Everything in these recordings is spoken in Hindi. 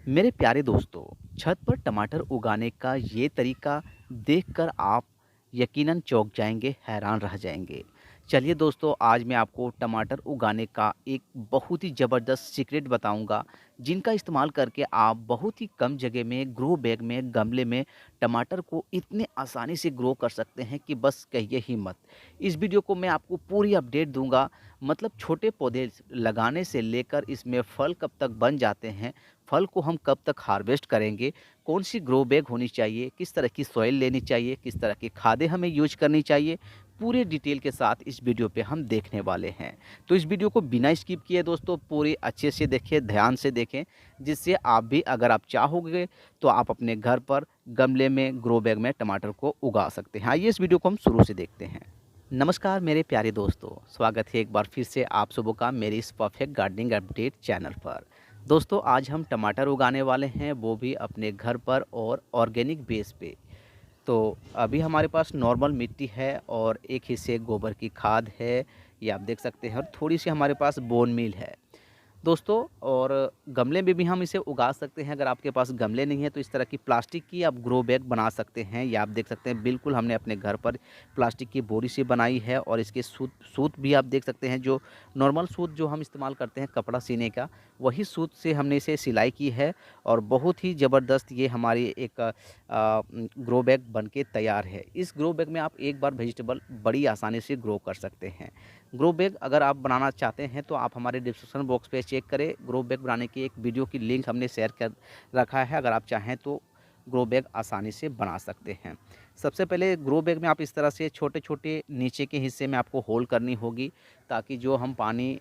मेरे प्यारे दोस्तों, छत पर टमाटर उगाने का ये तरीका देखकर आप यकीनन चौंक जाएंगे, हैरान रह जाएंगे। चलिए दोस्तों, आज मैं आपको टमाटर उगाने का एक बहुत ही ज़बरदस्त सीक्रेट बताऊंगा, जिनका इस्तेमाल करके आप बहुत ही कम जगह में, ग्रो बैग में, गमले में टमाटर को इतने आसानी से ग्रो कर सकते हैं कि बस कहिए ही मत। इस वीडियो को मैं आपको पूरी अपडेट दूंगा, मतलब छोटे पौधे लगाने से लेकर इसमें फल कब तक बन जाते हैं, फल को हम कब तक हार्वेस्ट करेंगे, कौन-सी ग्रो बैग होनी चाहिए, किस तरह की सॉइल लेनी चाहिए, किस तरह की खादें हमें यूज़ करनी चाहिए, पूरे डिटेल के साथ इस वीडियो पे हम देखने वाले हैं। तो इस वीडियो को बिना स्किप किए दोस्तों पूरे अच्छे से देखिए, ध्यान से देखें, जिससे आप भी अगर आप चाहोगे तो आप अपने घर पर गमले में, ग्रो बैग में टमाटर को उगा सकते हैं। आइए इस वीडियो को हम शुरू से देखते हैं। नमस्कार मेरे प्यारे दोस्तों, स्वागत है एक बार फिर से आप सबों का मेरे इस परफेक्ट गार्डनिंग अपडेट चैनल पर। दोस्तों, आज हम टमाटर उगाने वाले हैं, वो भी अपने घर पर और ऑर्गेनिक बेस पे। तो अभी हमारे पास नॉर्मल मिट्टी है और एक हिस्से गोबर की खाद है, ये आप देख सकते हैं, और थोड़ी सी हमारे पास बोन मील है दोस्तों। और गमले में भी हम इसे उगा सकते हैं। अगर आपके पास गमले नहीं है तो इस तरह की प्लास्टिक की आप ग्रो बैग बना सकते हैं। ये आप देख सकते हैं, बिल्कुल हमने अपने घर पर प्लास्टिक की बोरी से बनाई है। और इसके सूत सूत भी आप देख सकते हैं, जो नॉर्मल सूत जो हम इस्तेमाल करते हैं कपड़ा सीने का, वही सूत से हमने इसे सिलाई की है। और बहुत ही ज़बरदस्त ये हमारी एक ग्रो बैग बन के तैयार है। इस ग्रो बैग में आप एक बार वेजिटेबल बड़ी आसानी से ग्रो कर सकते हैं। ग्रो बैग अगर आप बनाना चाहते हैं तो आप हमारे डिस्क्रिप्शन बॉक्स पे चेक करें, ग्रो बैग बनाने की एक वीडियो की लिंक हमने शेयर कर रखा है। अगर आप चाहें तो ग्रो बैग आसानी से बना सकते हैं। सबसे पहले ग्रो बैग में आप इस तरह से छोटे-छोटे नीचे के हिस्से में आपको होल करनी होगी, ताकि जो हम पानी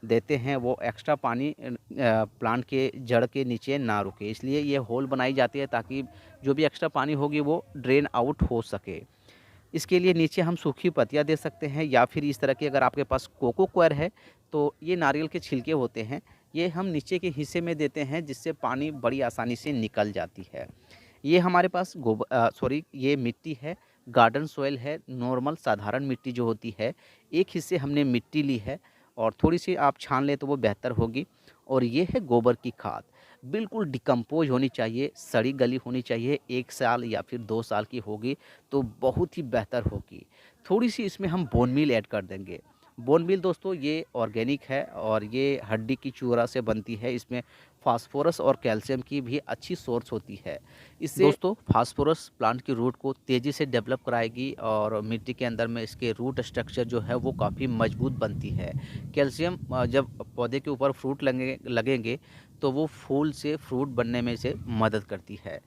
देते हैं वो एक्स्ट्रा पानी प्लांट के जड़ के नीचे ना रुके। इसलिए ये होल बनाई जाती है ताकि जो भी एक्स्ट्रा पानी होगी वो ड्रेन आउट हो सके। इसके लिए नीचे हम सूखी पत्तियाँ दे सकते हैं, या फिर इस तरह की अगर आपके पास कोको कॉयर है तो ये नारियल के छिलके होते हैं, ये हम नीचे के हिस्से में देते हैं, जिससे पानी बड़ी आसानी से निकल जाती है। ये हमारे पास ये मिट्टी है, गार्डन सॉइल है, नॉर्मल साधारण मिट्टी जो होती है। एक हिस्से हमने मिट्टी ली है और थोड़ी-सी आप छान लें तो वो बेहतर होगी। और ये है गोबर की खाद, बिल्कुल डिकम्पोज़ होनी चाहिए, सड़ी-गली होनी चाहिए, 1 साल या फिर 2 साल की होगी तो बहुत ही बेहतर होगी। थोड़ी-सी इसमें हम बोन मील ऐड कर देंगे। बोन मील दोस्तों ये ऑर्गेनिक है और ये हड्डी की चूरा से बनती है। इसमें फास्फोरस और कैल्शियम की भी अच्छी सोर्स होती है। इससे दोस्तों फास्फोरस प्लांट की रूट को तेज़ी से डेवलप कराएगी और मिट्टी के अंदर में इसके रूट स्ट्रक्चर जो है वो काफ़ी मजबूत बनती है। कैल्शियम जब पौधे के ऊपर फ्रूट लगेंगे तो वो फूल से फ्रूट बनने में से मदद करती है।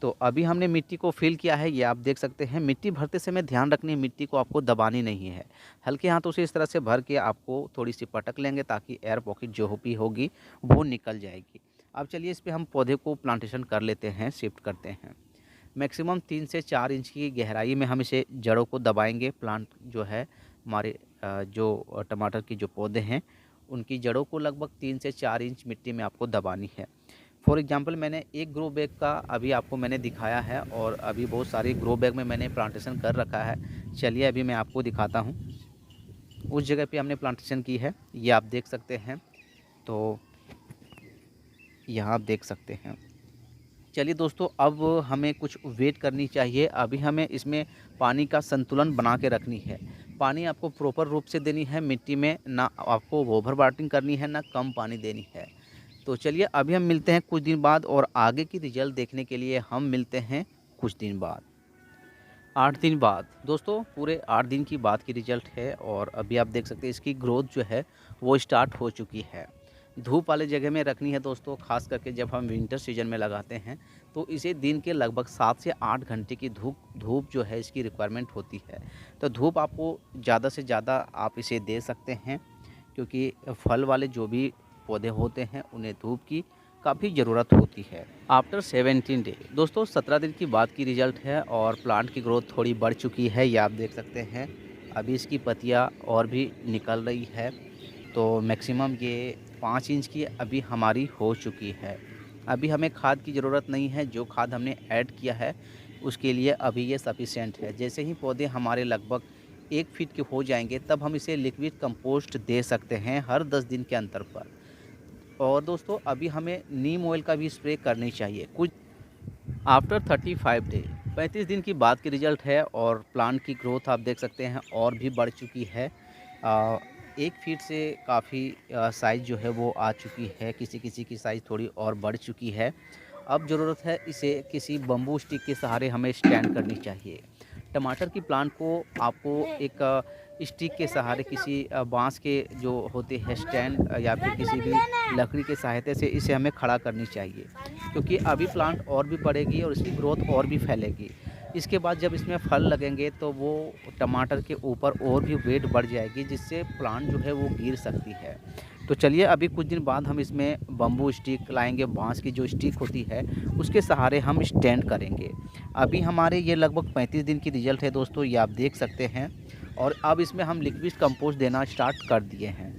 तो अभी हमने मिट्टी को फिल किया है, ये आप देख सकते हैं। मिट्टी भरते समय ध्यान रखनी है, मिट्टी को आपको दबानी नहीं है। हल्के हाथों से इस तरह से भर के आपको थोड़ी-सी पटक लेंगे, ताकि एयर पॉकेट जो भी होगी वो निकल जाएगी। अब चलिए इस पे हम पौधे को प्लांटेशन कर लेते हैं, शिफ्ट करते हैं। मैक्सिमम 3 से 4 इंच की गहराई में हम इसे जड़ों को दबाएँगे। प्लांट जो है हमारे जो टमाटर की जो पौधे हैं, उनकी जड़ों को लगभग 3 से 4 इंच मिट्टी में आपको दबानी है। फॉर एग्जांपल मैंने एक ग्रो बैग का अभी आपको मैंने दिखाया है, और अभी बहुत सारे ग्रो बैग में मैंने प्लांटेशन कर रखा है। चलिए अभी मैं आपको दिखाता हूँ, उस जगह पे हमने प्लांटेशन की है, ये आप देख सकते हैं। तो यहाँ आप देख सकते हैं। चलिए दोस्तों, अब हमें कुछ वेट करनी चाहिए। अभी हमें इसमें पानी का संतुलन बना के रखनी है। पानी आपको प्रॉपर रूप से देनी है मिट्टी में, ना आपको ओवर वाटरिंग करनी है, ना कम पानी देनी है। तो चलिए अभी हम मिलते हैं कुछ दिन बाद, और आगे की रिज़ल्ट देखने के लिए हम मिलते हैं कुछ दिन बाद। 8 दिन बाद दोस्तों, पूरे 8 दिन की बाद की रिज़ल्ट है, और अभी आप देख सकते हैं इसकी ग्रोथ जो है वो स्टार्ट हो चुकी है। धूप वाले जगह में रखनी है दोस्तों, ख़ास करके जब हम विंटर सीज़न में लगाते हैं तो इसे दिन के लगभग 7 से 8 घंटे की धूप धूप जो है इसकी रिक्वायरमेंट होती है। तो धूप आपको ज़्यादा से ज़्यादा आप इसे दे सकते हैं, क्योंकि फल वाले जो भी पौधे होते हैं उन्हें धूप की काफ़ी ज़रूरत होती है। आफ्टर 17 डे दोस्तों, 17 दिन की बाद की रिज़ल्ट है, और प्लांट की ग्रोथ थोड़ी बढ़ चुकी है, ये आप देख सकते हैं। अभी इसकी पत्तियाँ और भी निकल रही है। तो मैक्सिमम ये 5 इंच की अभी हमारी हो चुकी है। अभी हमें खाद की ज़रूरत नहीं है, जो खाद हमने ऐड किया है उसके लिए अभी ये सफिशिएंट है। जैसे ही पौधे हमारे लगभग 1 फीट के हो जाएंगे, तब हम इसे लिक्विड कंपोस्ट दे सकते हैं हर 10 दिन के अंतर पर। और दोस्तों अभी हमें नीम ऑयल का भी स्प्रे करनी चाहिए कुछ आफ्टर 35 डे। 35 दिन की बाद की रिज़ल्ट है और प्लांट की ग्रोथ आप देख सकते हैं और भी बढ़ चुकी है। 1 फीट से काफ़ी साइज़ जो है वो आ चुकी है, किसी-किसी की साइज़ थोड़ी और बढ़ चुकी है। अब ज़रूरत है इसे किसी बम्बू स्टिक के सहारे हमें स्टैंड करनी चाहिए। टमाटर की प्लांट को आपको एक स्टिक के सहारे किसी बाँस के जो होते हैं स्टैंड या फिर किसी भी लकड़ी के सहायता से इसे हमें खड़ा करनी चाहिए। क्योंकि अभी प्लांट और भी बढ़ेगी और इसकी ग्रोथ और भी फैलेगी। इसके बाद जब इसमें फल लगेंगे तो वो टमाटर के ऊपर और भी वेट बढ़ जाएगी, जिससे प्लांट जो है वो गिर सकती है। तो चलिए अभी कुछ दिन बाद हम इसमें बम्बू स्टिक लाएँगे, बाँस की जो स्टिक होती है उसके सहारे हम स्टैंड करेंगे। अभी हमारे ये लगभग 35 दिन की रिज़ल्ट है दोस्तों, ये आप देख सकते हैं। और अब इसमें हम लिक्विड कंपोस्ट देना स्टार्ट कर दिए हैं।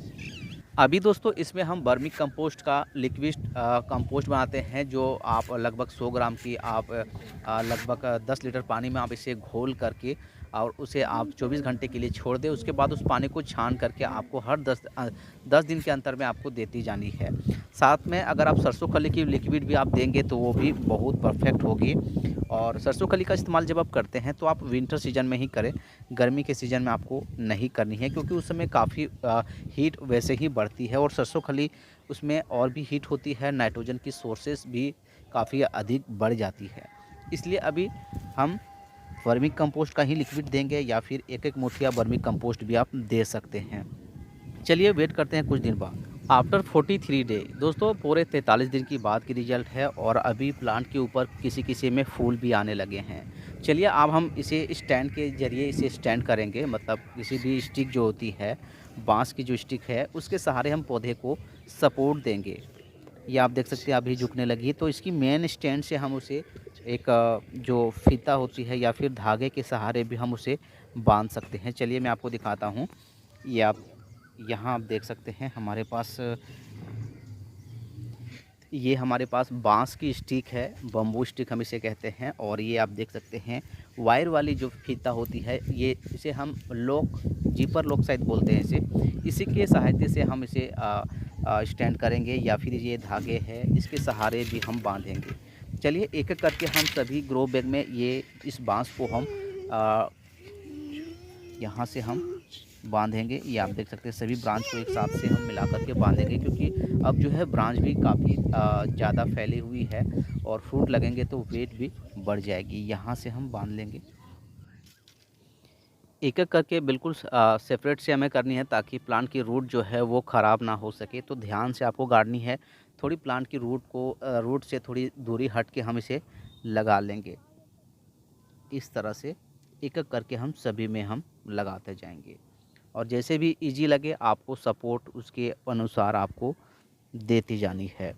अभी दोस्तों इसमें हम वर्मी कंपोस्ट का लिक्विड कंपोस्ट बनाते हैं, जो आप लगभग 100 ग्राम की आप लगभग 10 लीटर पानी में आप इसे घोल करके और उसे आप 24 घंटे के लिए छोड़ दें। उसके बाद उस पानी को छान करके आपको हर 10 दिन के अंतर में आपको देती जानी है। साथ में अगर आप सरसों खली की लिक्विड भी आप देंगे तो वो भी बहुत परफेक्ट होगी। और सरसों खली का इस्तेमाल जब आप करते हैं तो आप विंटर सीजन में ही करें, गर्मी के सीज़न में आपको नहीं करनी है, क्योंकि उस समय काफ़ी हीट वैसे ही बढ़ती है और सरसों खली उसमें और भी हीट होती है, नाइट्रोजन की सोर्सेस भी काफ़ी अधिक बढ़ जाती है। इसलिए अभी हम वर्मी कंपोस्ट का ही लिक्विड देंगे या फिर एक-एक मुठ्ठिया वर्मी कंपोस्ट भी आप दे सकते हैं। चलिए वेट करते हैं कुछ दिन बाद। आफ्टर 43 डे दोस्तों पूरे 43 दिन की बाद की रिज़ल्ट है और अभी प्लांट के ऊपर किसी-किसी में फूल भी आने लगे हैं। चलिए अब हम इसे स्टैंड के ज़रिए इसे स्टैंड करेंगे, मतलब किसी भी स्टिक जो होती है, बाँस की जो स्टिक है उसके सहारे हम पौधे को सपोर्ट देंगे। ये आप देख सकते हैं अभी झुकने लगी है, तो इसकी मेन स्टैंड से हम उसे एक जो फीता होती है या फिर धागे के सहारे भी हम उसे बांध सकते हैं। चलिए मैं आपको दिखाता हूँ। ये आप यहाँ आप देख सकते हैं हमारे पास बांस की स्टिक है, बम्बू स्टिक हम इसे कहते हैं। और ये आप देख सकते हैं वायर वाली जो फीता होती है, ये इसे हम लॉक, जीपर लॉक शायद बोलते हैं इसे। इसी के सहायता से हम इसे स्टैंड करेंगे या फिर ये धागे हैं इसके सहारे भी हम बांधेंगे। चलिए एक-एक करके हम सभी ग्रो बैग में ये इस बाँस को हम यहाँ से हम बांधेंगे। ये आप देख सकते हैं सभी ब्रांच को एक साथ से हम मिला कर के बांधेंगे, क्योंकि अब जो है ब्रांच भी काफ़ी ज़्यादा फैली हुई है और फ्रूट लगेंगे तो वेट भी बढ़ जाएगी। यहाँ से हम बांध लेंगे। एक-एक करके बिल्कुल सेपरेट से हमें करनी है ताकि प्लांट की रूट जो है वो ख़राब ना हो सके। तो ध्यान से आपको गाड़नी है। थोड़ी प्लांट की रूट से थोड़ी दूरी हट के हम इसे लगा लेंगे। इस तरह से एक-एक करके हम सभी में हम लगाते जाएंगे और जैसे भी इजी लगे आपको सपोर्ट उसके अनुसार आपको देती जानी है।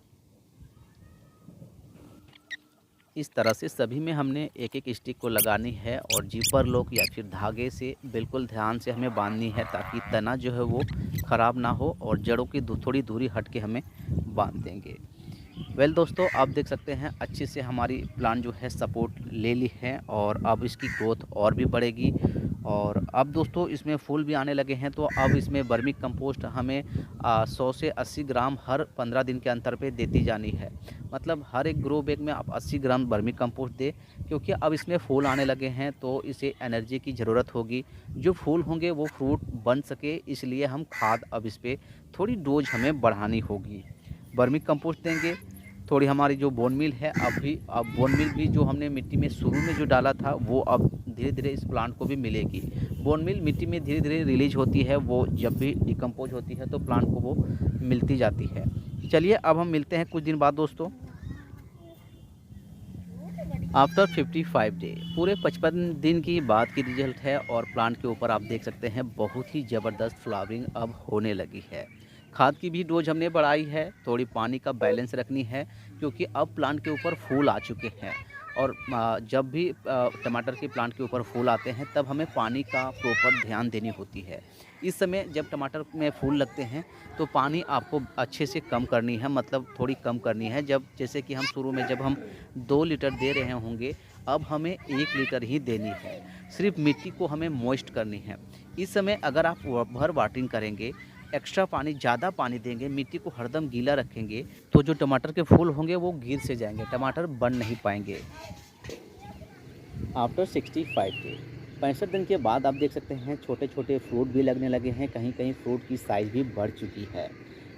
इस तरह से सभी में हमने एक-एक स्टिक को लगानी है और जीपर लॉक या फिर धागे से बिल्कुल ध्यान से हमें बांधनी है ताकि तना जो है वो ख़राब ना हो और जड़ों की थोड़ी दूरी हट के हमें बांध देंगे। वेल दोस्तों आप देख सकते हैं अच्छे से हमारी प्लांट जो है सपोर्ट ले ली है और अब इसकी ग्रोथ और भी बढ़ेगी। और अब दोस्तों इसमें फूल भी आने लगे हैं, तो अब इसमें वर्मी कंपोस्ट हमें 100 से 80 ग्राम हर 15 दिन के अंतर पे देती जानी है। मतलब हर एक ग्रो बैग में आप 80 ग्राम वर्मी कंपोस्ट दें, क्योंकि अब इसमें फूल आने लगे हैं तो इसे एनर्जी की ज़रूरत होगी। जो फूल होंगे वो फ्रूट बन सके, इसलिए हम खाद अब इस पर थोड़ी डोज हमें बढ़ानी होगी। वर्मी कंपोस्ट देंगे, थोड़ी हमारी जो बोन मील है अब बोन मील भी जो हमने मिट्टी में शुरू में जो डाला था वो अब धीरे-धीरे इस प्लांट को भी मिलेगी। बोन मील मिट्टी में धीरे-धीरे रिलीज होती है, वो जब भी डिकम्पोज होती है तो प्लांट को वो मिलती जाती है। चलिए अब हम मिलते हैं कुछ दिन बाद दोस्तों। आफ्टर 55 डे पूरे 55 दिन की बाद की रिजल्ट है और प्लांट के ऊपर आप देख सकते हैं बहुत ही ज़बरदस्त फ्लावरिंग अब होने लगी है। खाद की भी डोज हमने बढ़ाई है, थोड़ी पानी का बैलेंस रखनी है, क्योंकि अब प्लांट के ऊपर फूल आ चुके हैं। और जब भी टमाटर के प्लांट के ऊपर फूल आते हैं तब हमें पानी का प्रॉपर ध्यान देनी होती है। इस समय जब टमाटर में फूल लगते हैं तो पानी आपको अच्छे से कम करनी है, मतलब थोड़ी कम करनी है। जब जैसे कि हम शुरू में जब हम 2 लीटर दे रहे होंगे, अब हमें 1 लीटर ही देनी है। सिर्फ मिट्टी को हमें मॉइस्ट करनी है। इस समय अगर आप भर वाटरिंग करेंगे एक्स्ट्रा पानी, ज़्यादा पानी देंगे, मिट्टी को हरदम गीला रखेंगे, तो जो टमाटर के फूल होंगे वो गिर से जाएंगे, टमाटर बन नहीं पाएंगे। आफ्टर 65 डे, 65 दिन के बाद आप देख सकते हैं छोटे छोटे फ्रूट भी लगने लगे हैं, कहीं कहीं फ्रूट की साइज़ भी बढ़ चुकी है।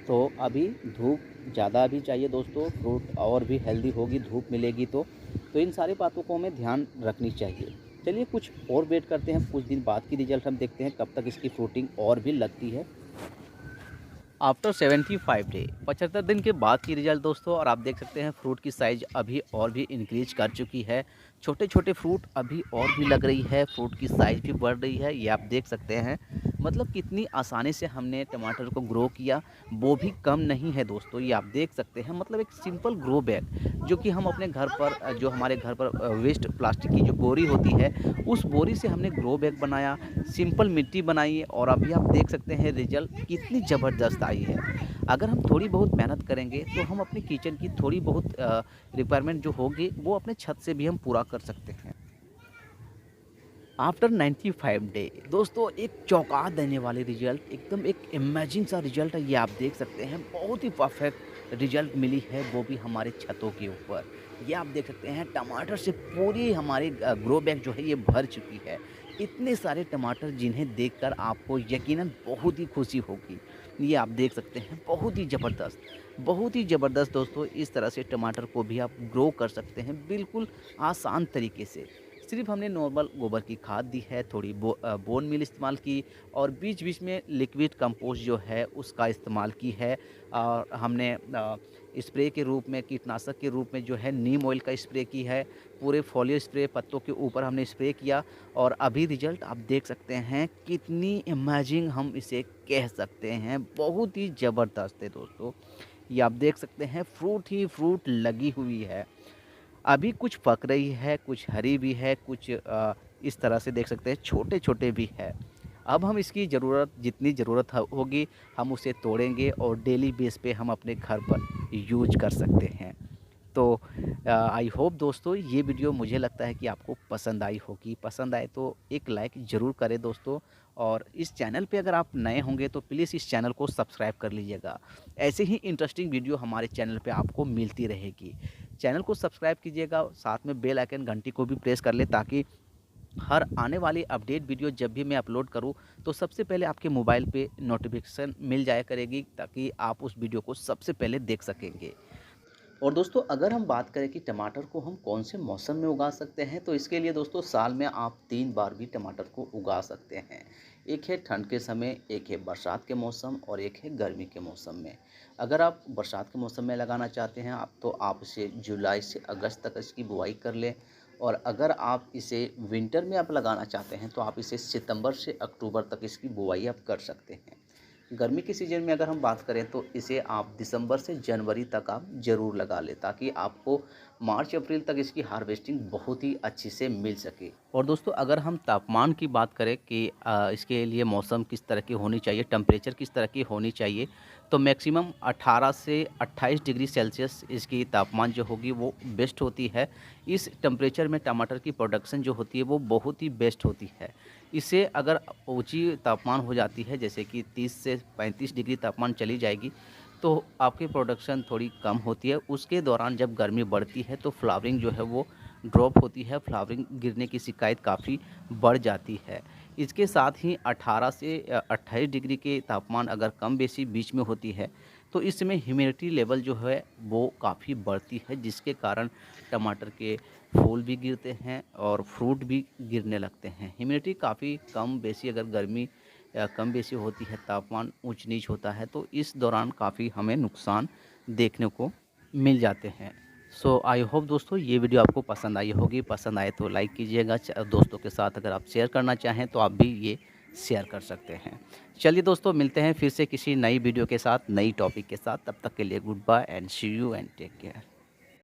तो अभी धूप ज़्यादा भी चाहिए दोस्तों, फ्रूट और भी हेल्दी होगी, धूप मिलेगी तो इन सारी बातों को हमें ध्यान रखनी चाहिए। चलिए कुछ और वेट करते हैं, कुछ दिन बाद की रिजल्ट हम देखते हैं कब तक इसकी फ्रूटिंग और भी लगती है। आफ्टर 75 डे, 75 दिन के बाद की रिजल्ट दोस्तों, और आप देख सकते हैं फ्रूट की साइज़ अभी और भी इंक्रीज कर चुकी है। छोटे छोटे फ्रूट अभी और भी लग रही है, फ्रूट की साइज़ भी बढ़ रही है, ये आप देख सकते हैं। मतलब कितनी आसानी से हमने टमाटर को ग्रो किया, वो भी कम नहीं है दोस्तों, ये आप देख सकते हैं। मतलब एक सिंपल ग्रो बैग जो कि हम अपने घर पर जो हमारे घर पर वेस्ट प्लास्टिक की जो बोरी होती है, उस बोरी से हमने ग्रो बैग बनाया, सिंपल मिट्टी बनाई, और अभी आप देख सकते हैं रिजल्ट कितनी ज़बरदस्त आई है। अगर हम थोड़ी बहुत मेहनत करेंगे तो हम अपनी किचन की थोड़ी बहुत रिक्वायरमेंट जो होगी वो अपने छत से भी हम पूरा कर सकते हैं। आफ्टर 95 डे दोस्तों, एक चौंका देने वाली रिजल्ट, एकदम एक इमेजिन सा रिजल्ट है, ये आप देख सकते हैं। बहुत ही परफेक्ट रिजल्ट मिली है, वो भी हमारे छतों के ऊपर। ये आप देख सकते हैं टमाटर से पूरी हमारी ग्रो बैग जो है ये भर चुकी है। इतने सारे टमाटर जिन्हें देखकर आपको यकीनन बहुत ही खुशी होगी। ये आप देख सकते हैं, बहुत ही ज़बरदस्त, बहुत ही ज़बरदस्त दोस्तों। इस तरह से टमाटर को भी आप ग्रो कर सकते हैं बिल्कुल आसान तरीके से। सिर्फ हमने नॉर्मल गोबर की खाद दी है, थोड़ी बोन मील इस्तेमाल की, और बीच-बीच में लिक्विड कंपोस्ट जो है उसका इस्तेमाल की है। और हमने स्प्रे के रूप में, कीटनाशक के रूप में जो है नीम ऑयल का स्प्रे की है। पूरे फोलियो स्प्रे पत्तों के ऊपर हमने स्प्रे किया, और अभी रिजल्ट आप देख सकते हैं कितनी अमेजिंग हम इसे कह सकते हैं, बहुत ही ज़बरदस्त है दोस्तों। ये आप देख सकते हैं फ्रूट ही फ्रूट लगी हुई है। अभी कुछ पक रही है, कुछ हरी भी है, कुछ इस तरह से देख सकते हैं छोटे-छोटे भी है। अब हम इसकी ज़रूरत, जितनी ज़रूरत ह होगी हम उसे तोड़ेंगे और डेली बेस पे हम अपने घर पर यूज़ कर सकते हैं। तो आई होप दोस्तों ये वीडियो मुझे लगता है कि आपको पसंद आई होगी। पसंद आए तो एक लाइक ज़रूर करें दोस्तों, और इस चैनल पे अगर आप नए होंगे तो प्लीज़ इस चैनल को सब्सक्राइब कर लीजिएगा। ऐसे ही इंटरेस्टिंग वीडियो हमारे चैनल पे आपको मिलती रहेगी। चैनल को सब्सक्राइब कीजिएगा, साथ में बेल आइकन घंटी को भी प्रेस कर लें, ताकि हर आने वाली अपडेट वीडियो जब भी मैं अपलोड करूं तो सबसे पहले आपके मोबाइल पे नोटिफिकेशन मिल जाया करेगी, ताकि आप उस वीडियो को सबसे पहले देख सकेंगे। और दोस्तों अगर हम बात करें कि टमाटर को हम कौन से मौसम में उगा सकते हैं, तो इसके लिए दोस्तों साल में आप 3 बार भी टमाटर को उगा सकते हैं। एक है ठंड के समय, एक है बरसात के मौसम, और एक है गर्मी के मौसम में। अगर आप बरसात के मौसम में लगाना चाहते हैं तो आप इसे जुलाई से अगस्त तक इसकी बुआई कर लें, और अगर आप इसे विंटर में आप लगाना चाहते हैं तो आप इसे सितंबर से अक्टूबर तक इसकी बुआई आप कर सकते हैं। गर्मी के सीज़न में अगर हम बात करें तो इसे आप दिसंबर से जनवरी तक आप ज़रूर लगा लें, ताकि आपको मार्च अप्रैल तक इसकी हार्वेस्टिंग बहुत ही अच्छी से मिल सके। और दोस्तों अगर हम तापमान की बात करें कि इसके लिए मौसम किस तरह की होनी चाहिए, टेम्परेचर किस तरह की होनी चाहिए, तो मैक्सिमम 18 से 28 डिग्री सेल्सियस इसकी तापमान जो होगी वो बेस्ट होती है। इस टेम्परेचर में टमाटर की प्रोडक्शन जो होती है वो बहुत ही बेस्ट होती है। इससे अगर ऊंची तापमान हो जाती है, जैसे कि 30 से 35 डिग्री तापमान चली जाएगी, तो आपकी प्रोडक्शन थोड़ी कम होती है। उसके दौरान जब गर्मी बढ़ती है तो फ्लावरिंग जो है वो ड्रॉप होती है, फ्लावरिंग गिरने की शिकायत काफ़ी बढ़ जाती है। इसके साथ ही 18 से 28 डिग्री के तापमान अगर कम बेसी बीच में होती है, तो इसमें ह्यूमिडिटी लेवल जो है वो काफ़ी बढ़ती है, जिसके कारण टमाटर के फूल भी गिरते हैं और फ्रूट भी गिरने लगते हैं। ह्यूमिडिटी काफ़ी कम बेसी अगर गर्मी कम बेसी होती है, तापमान ऊंच नीच होता है, तो इस दौरान काफ़ी हमें नुकसान देखने को मिल जाते हैं। सो आई होप दोस्तों ये वीडियो आपको पसंद आई होगी। पसंद आए तो लाइक कीजिएगा, दोस्तों के साथ अगर आप शेयर करना चाहें तो आप भी ये शेयर कर सकते हैं। चलिए दोस्तों मिलते हैं फिर से किसी नई वीडियो के साथ, नई टॉपिक के साथ। तब तक के लिए goodbye and see you and take care.